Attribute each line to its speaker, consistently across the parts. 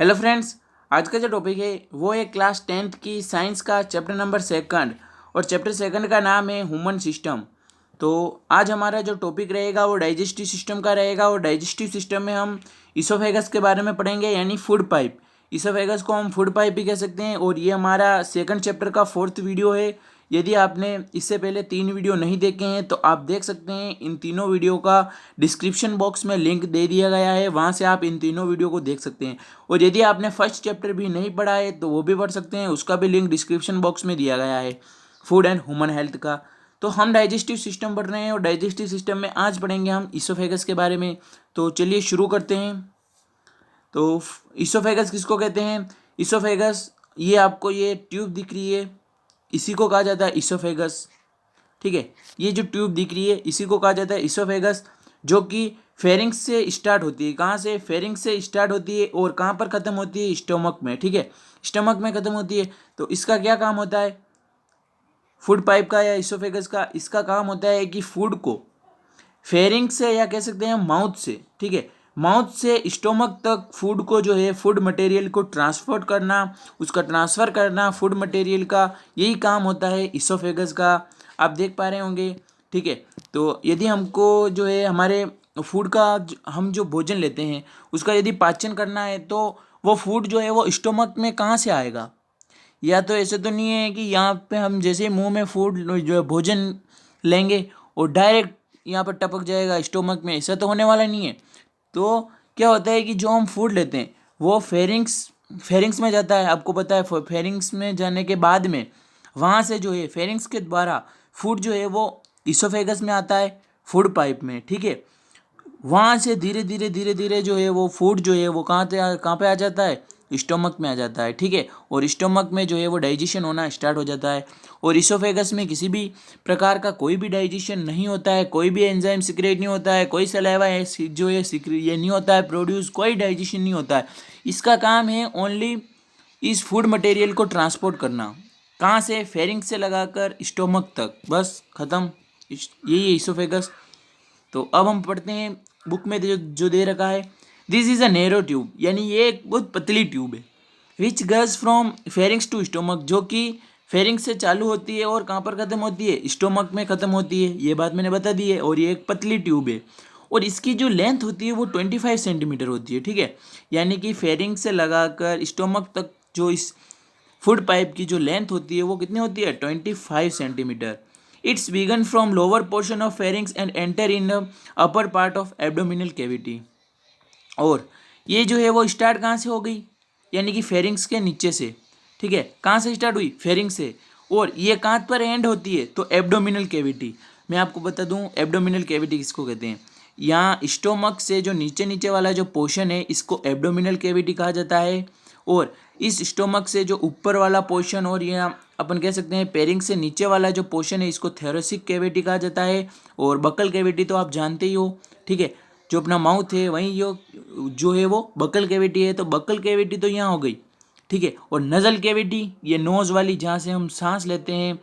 Speaker 1: Hello friends, आज का जो टॉपिक है वो है क्लास 10th की साइंस का चैप्टर नंबर सेकंड। और चैप्टर सेकंड का नाम है ह्यूमन सिस्टम। तो आज हमारा जो टॉपिक रहेगा वो डाइजेस्टिव सिस्टम का रहेगा। और डाइजेस्टिव सिस्टम में हम इसोफेगस के बारे में पढ़ेंगे, यानी फूड पाइप। इसोफेगस को हम फूड पाइप भी कह सकते हैं। और ये हमारा सेकंड चैप्टर का 4th वीडियो है। यदि आपने इससे पहले 3 वीडियो नहीं देखे हैं तो आप देख सकते हैं। इन तीनों वीडियो का डिस्क्रिप्शन बॉक्स में लिंक दे दिया गया है, वहाँ से आप इन तीनों वीडियो को देख सकते हैं। और यदि आपने फर्स्ट चैप्टर भी नहीं पढ़ा है तो वो भी पढ़ सकते हैं, उसका भी लिंक डिस्क्रिप्शन बॉक्स में दिया गया है, फूड एंड ह्यूमन हेल्थ का। तो हम डाइजेस्टिव सिस्टम पढ़ रहे हैं और डाइजेस्टिव सिस्टम में आज पढ़ेंगे हम इसोफेगस के बारे में। तो चलिए शुरू करते हैं। तो इसोफेगस किसको कहते हैं? इसोफेगस, ये आपको ये ट्यूब दिख रही है, इसी को कहा जाता है इसोफेगस। ठीक है, ये जो ट्यूब दिख रही है इसी को कहा जाता है इसोफेगस, जो कि फेरिंग्स से स्टार्ट होती है। कहाँ से? फेरिंग्स से स्टार्ट होती है और कहाँ पर ख़त्म होती है? स्टोमक में। ठीक है, स्टोमक में ख़त्म होती है। तो इसका क्या काम होता है फूड पाइप का या इसोफेगस का? इसका काम होता है कि फूड को फेरिंग्स से, या कह सकते हैं माउथ से, ठीक है, माउथ से स्टोमक तक फूड को जो है फूड मटेरियल को ट्रांसपोर्ट करना, उसका ट्रांसफ़र करना फूड मटेरियल का, यही काम होता है इसोफेगस का। आप देख पा रहे होंगे। ठीक है, तो यदि हमको जो है हमारे फूड का हम जो भोजन लेते हैं उसका यदि पाचन करना है तो वो फूड जो है वो स्टोमक में कहाँ से आएगा? या तो ऐसे तो नहीं है कि यहाँ पे हम जैसे मुंह में फूड जो है भोजन लेंगे और डायरेक्ट यहाँ पर टपक जाएगा स्टोमक में, ऐसा तो होने वाला नहीं है। तो क्या होता है कि जो हम फूड लेते हैं वो फेरिंग्स में जाता है। आपको पता है फेरिंग्स में जाने के बाद में वहाँ से जो है फेरिंग्स के द्वारा फूड जो है वो इसोफेगस में आता है, फूड पाइप में। ठीक है, वहाँ से धीरे धीरे जो है वो फूड जो है वो कहाँ पे आ जाता है? स्टोमक में आ जाता है। ठीक है, और स्टोमक में जो है वो डाइजेशन होना स्टार्ट हो जाता है। और इसोफेगस में किसी भी प्रकार का कोई भी डाइजेशन नहीं होता है, कोई भी एंजाइम सिक्रेट नहीं होता है, कोई सलाइवा है जो है ये नहीं होता है प्रोड्यूस, कोई डाइजेशन नहीं होता है। इसका काम है ओनली इस फूड मटेरियल को ट्रांसपोर्ट करना। कहाँ से? फेरिंग से लगाकर स्टोमक तक, बस ख़त्म। यही है इसोफेगस। तो अब हम पढ़ते हैं बुक में जो दे रखा है। This is a narrow tube, यानी ये एक बहुत पतली ट्यूब है। विच गज फ्रॉम फेरिंग्स टू स्टोमक, जो कि फेरिंग्स से चालू होती है और कहाँ पर ख़त्म होती है? स्टोमक में ख़त्म होती है। ये बात मैंने बता दी है। और ये एक पतली ट्यूब है और इसकी जो लेंथ होती है वो 25 सेंटीमीटर होती है। ठीक है, यानी कि फेरिंग से लगाकर स्टोमक तक जो इस फूड पाइप की जो लेंथ होती है वो कितनी होती है? 25 centimetre. It's begin from lower portion of pharynx and enter in the upper part of abdominal cavity. और ये जो है वो स्टार्ट कहाँ से हो गई? यानी कि फेरिंग्स के नीचे से। ठीक है, कहाँ से स्टार्ट हुई? फेरिंग से। और ये कहाँ पर एंड होती है? तो एब्डोमिनल कैविटी। मैं आपको बता दूं एब्डोमिनल कैविटी किसको कहते हैं। यहाँ स्टोमक से जो नीचे नीचे वाला जो पोर्शन है इसको एब्डोमिनल कैविटी कहा जाता है। और इस स्टोमक से जो ऊपर वाला पोर्शन, और ये अपन कह सकते हैं पेरिंग से नीचे वाला जो पोर्शन है, इसको थोरेसिक कैविटी कहा जाता है। और बकल कैविटी तो आप जानते ही हो। ठीक है, जो अपना माउथ है वहीं जो है वो बकल कैविटी है। तो बकल कैविटी तो यहाँ हो गई। ठीक है, और नज़ल कैविटी, ये नोज़ वाली जहाँ से हम सांस लेते हैं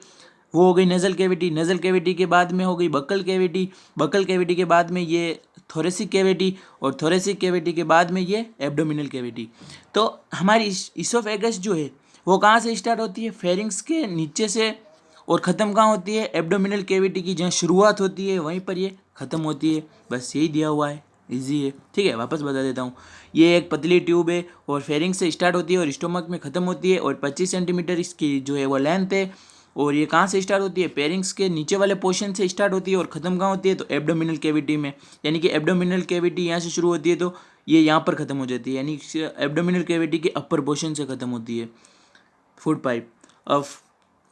Speaker 1: वो हो गई नज़ल कैविटी। नज़ल कैविटी के बाद में हो गई बकल कैविटी। बकल कैविटी के बाद में ये थोरेसिक कैविटी, और थोरेसिक कैविटी के बाद में ये एब्डोमिनल कैविटी। तो हमारी इसोफेगस जो है वो कहाँ से स्टार्ट होती है? फेरिंग्स के नीचे से। और ख़त्म कहाँ होती है? एब्डोमिनल कैविटी की जहाँ शुरुआत होती है वहीं पर ये ख़त्म होती है। बस यही दिया हुआ है, इजी है। ठीक है, वापस बता देता हूँ। ये एक पतली ट्यूब है और फेरिंग से स्टार्ट होती है और स्टोमक में ख़त्म होती है। और 25 सेंटीमीटर इसकी जो है वो लेंथ है। और ये कहाँ से स्टार्ट होती है? पेरिंग्स के नीचे वाले पोर्शन से स्टार्ट होती है और ख़त्म कहाँ होती है? तो एब्डोमिनल कैविटी में। यानी कि एब्डोमिनल कैविटी यहाँ से शुरू होती है तो ये यहाँ पर ख़त्म हो जाती है, यानी एब्डोमिनल कैविटी के अपर पोर्शन से ख़त्म होती है फूड पाइप। अब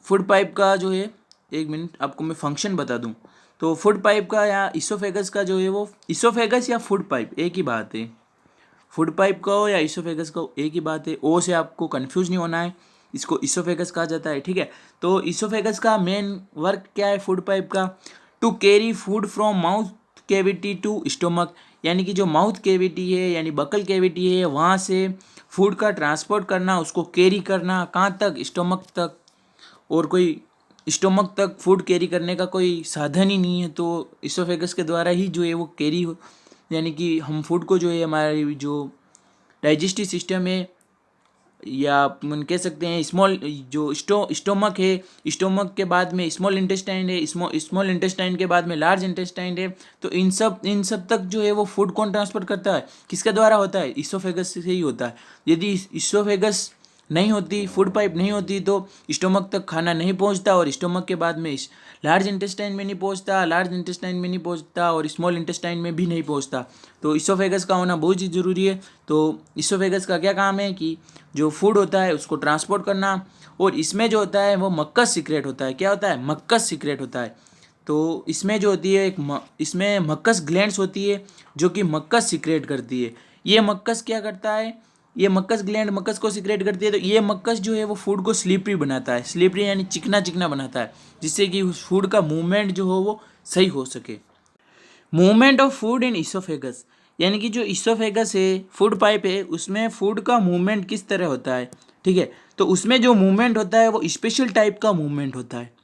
Speaker 1: फूड पाइप का जो है, एक मिनट आपको मैं फंक्शन बता दूं। तो फूड पाइप का या इसोफेगस का जो है वो, इसोफेगस या फूड पाइप एक ही बात है। फूड पाइप का हो या इसोफेगस का हो एक ही बात है। ओ से आपको कंफ्यूज नहीं होना है, इसको इसोफेगस कहा जाता है। ठीक है, तो इसोफेगस का मेन वर्क क्या है फूड पाइप का? To carry food from mouth cavity to stomach, यानी कि जो माउथ कैविटी है यानी बकल कैविटी है वहाँ से फूड का ट्रांसपोर्ट करना, उसको कैरी करना कहाँ तक? स्टोमक तक। और कोई स्टोमक तक फूड कैरी करने का कोई साधन ही नहीं है, तो इसोफेगस के द्वारा ही जो है वो कैरी हो, यानी कि हम फूड को जो है हमारी जो डाइजेस्टिव सिस्टम है या अपन कह सकते हैं स्मॉल जो स्टोमक है, स्टोमक के बाद में स्मॉल इंटेस्टाइन है, स्मॉल इंटेस्टाइन के बाद में लार्ज इंटेस्टाइन है। तो इन सब तक जो है वो फूड कौन ट्रांसपोर्ट करता है, किसके द्वारा होता है, इसोफेगस से ही होता है। यदि इसोफेगस नहीं होती, फूड पाइप नहीं होती, तो स्टोमक तक खाना नहीं पहुंचता और स्टोमक के बाद में लार्ज इंटेस्टाइन में नहीं पहुंचता, लार्ज इंटेस्टाइन में नहीं पहुंचता और स्मॉल इंटेस्टाइन में भी नहीं पहुंचता। तो इसोफेगस का होना बहुत ही ज़रूरी है। तो इसोफेगस का क्या काम है कि जो फूड होता है उसको ट्रांसपोर्ट करना, और इसमें जो होता है वो मक्कस सीक्रेट होता है। क्या होता है, मक्कस सीक्रेट होता है। तो इसमें जो होती है इसमें मक्कस ग्लैंड्स होती है जो कि मक्कस सीक्रेट करती है। ये मक्कस क्या करता है, ये मक्कस ग्लैंड मक्कस को सीक्रेट करती है। तो ये मक्कस जो है वो फूड को स्लिपरी बनाता है, स्लिपरी यानी चिकना चिकना बनाता है, जिससे कि उस फूड का मूवमेंट जो हो वो सही हो सके। Movement of food in oesophagus, यानी कि जो इसोफेगस है, फूड पाइप है, उसमें फूड का मूवमेंट किस तरह होता है। ठीक है, तो उसमें जो मूवमेंट होता है वो स्पेशल टाइप का मूवमेंट होता है।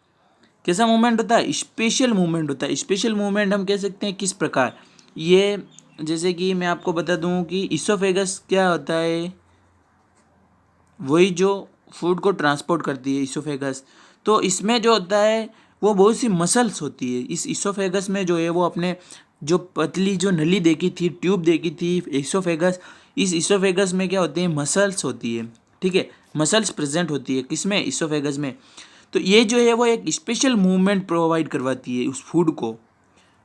Speaker 1: कैसा मूवमेंट होता है, स्पेशल मूवमेंट होता है। स्पेशल मूवमेंट हम कह सकते हैं किस प्रकार, ये जैसे कि मैं आपको बता दूं कि इसोफेगस क्या होता है, वही जो फूड को ट्रांसपोर्ट करती है इसोफेगस। तो इसमें जो होता है वो बहुत सी मसल्स होती है इस इसोफेगस में, जो है वो अपने जो पतली जो नली देखी थी, ट्यूब देखी थी इसोफेगस, इस इसोफेगस में क्या होते हैं, मसल्स होती है। ठीक है, मसल्स प्रेजेंट होती है किसमें, इसोफेगस में। तो ये जो है वो एक स्पेशल मूवमेंट प्रोवाइड करवाती है उस फूड को,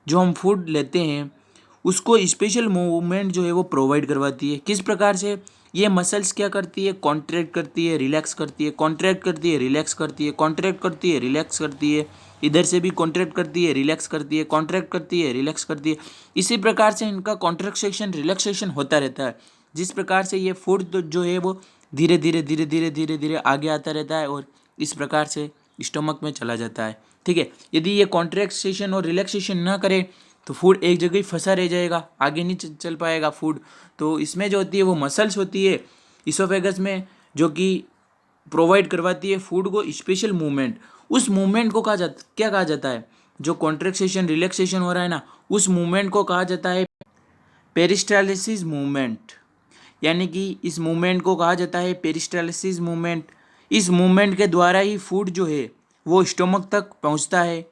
Speaker 1: जो हम फूड लेते हैं उसको स्पेशल मूवमेंट जो है वो प्रोवाइड करवाती है। किस प्रकार से, ये मसल्स क्या करती है, कॉन्ट्रैक्ट करती है, रिलैक्स करती है, कॉन्ट्रैक्ट करती है, रिलैक्स करती है, कॉन्ट्रैक्ट करती है, रिलैक्स करती है, इधर से भी कॉन्ट्रैक्ट करती है, रिलैक्स करती है, कॉन्ट्रैक्ट करती है, रिलैक्स करती है। इसी प्रकार से इनका कॉन्ट्रैक्शन रिलैक्सेशन होता रहता है, जिस प्रकार से ये फूड जो है वो धीरे धीरे धीरे धीरे धीरे धीरे आगे आता रहता है और इस प्रकार से स्टोमक में चला जाता है। ठीक है, यदि ये कॉन्ट्रैक्शन और रिलैक्सेशन ना करे तो फूड एक जगह ही फंसा रह जाएगा, आगे नहीं चल पाएगा फूड। तो इसमें जो होती है वो मसल्स होती है इसोफेगस में, जो कि प्रोवाइड करवाती है फूड को स्पेशल मूवमेंट। उस मूवमेंट को क्या कहा जाता है, जो कॉन्ट्रैक्शन रिलैक्सेशन हो रहा है ना, उस मूवमेंट को कहा जाता है पेरिस्टालिसिस मूवमेंट। यानी कि इस मूवमेंट को कहा जाता है पेरिस्टालिसिस मूवमेंट। इस मूवमेंट के द्वारा ही फूड जो है वो स्टोमक तक पहुंचता है।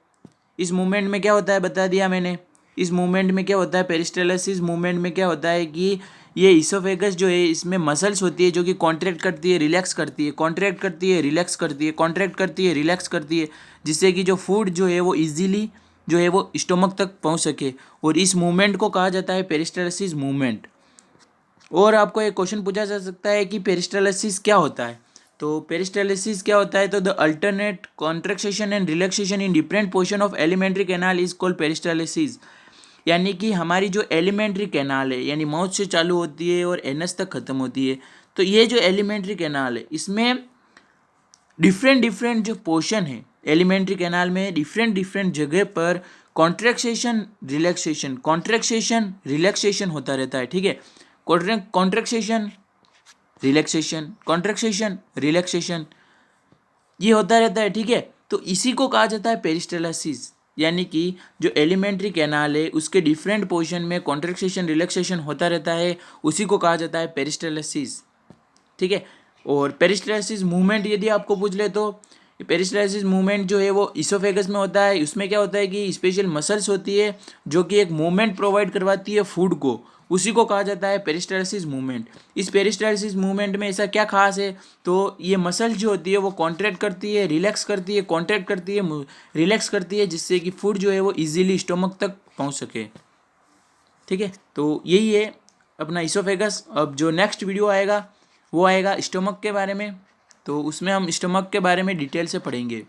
Speaker 1: इस मूवमेंट में क्या होता है बता दिया मैंने। इस मूवमेंट में क्या होता है, पेरिस्टालिसिस मूवमेंट में क्या होता है कि ये इसोफेगस जो है इसमें मसल्स होती है जो कि कॉन्ट्रैक्ट करती है, रिलैक्स करती है, कॉन्ट्रैक्ट करती है, रिलैक्स करती है, कॉन्ट्रैक्ट करती है, रिलैक्स करती है, जिससे कि जो फूड जो है वो इजीली जो है वो स्टोमक तक पहुंच सके। और इस मूवमेंट को कहा जाता है पेरिस्टालिसिस मूवमेंट। और आपको एक क्वेश्चन पूछा जा सकता है कि पेरिस्टालिसिस क्या होता है। तो पेरिस्टालिसिस क्या होता है, तो the alternate contraction and relaxation in different portion of alimentary canal is called peristalsis. यानी कि हमारी जो एलिमेंट्री कैनाल है, यानी माउथ से चालू होती है और एनस तक ख़त्म होती है, तो ये जो एलिमेंट्री कैनाल है इसमें डिफरेंट जो पोर्शन है एलिमेंट्री कैनाल में, डिफरेंट जगह पर कॉन्ट्रैक्शन रिलैक्सेशन होता रहता है। ठीक है, कॉन्ट्रैक्शन रिलैक्सेशन ये होता रहता है। ठीक है, तो इसी को कहा जाता है पेरिस्टालिसिस। यानी कि जो एलिमेंट्री कैनाल है उसके डिफरेंट पोर्शन में कॉन्ट्रैक्शन रिलैक्सेशन होता रहता है, उसी को कहा जाता है पेरिस्टालिसिस। ठीक है, और पेरिस्टालिसिस मूवमेंट यदि आपको पूछ ले तो पेरिस्टालिसिस मूवमेंट जो है वो इसोफेगस में होता है। उसमें क्या होता है कि स्पेशल मसल्स होती है जो कि एक मूवमेंट प्रोवाइड करवाती है फूड को, उसी को कहा जाता है पेरिस्टालिसिस मूवमेंट। इस पेरिस्टालिसिस मूवमेंट में ऐसा क्या खास है, तो ये मसल जो होती है वो कॉन्ट्रैक्ट करती है, रिलैक्स करती है, कॉन्ट्रैक्ट करती है, रिलैक्स करती है, जिससे कि फूड जो है वो इजीली स्टोमक तक पहुंच सके। ठीक है, तो यही है अपना इसोफेगस। अब जो नेक्स्ट वीडियो आएगा वो आएगा स्टोमक के बारे में, तो उसमें हम स्टोमक के बारे में डिटेल से पढ़ेंगे।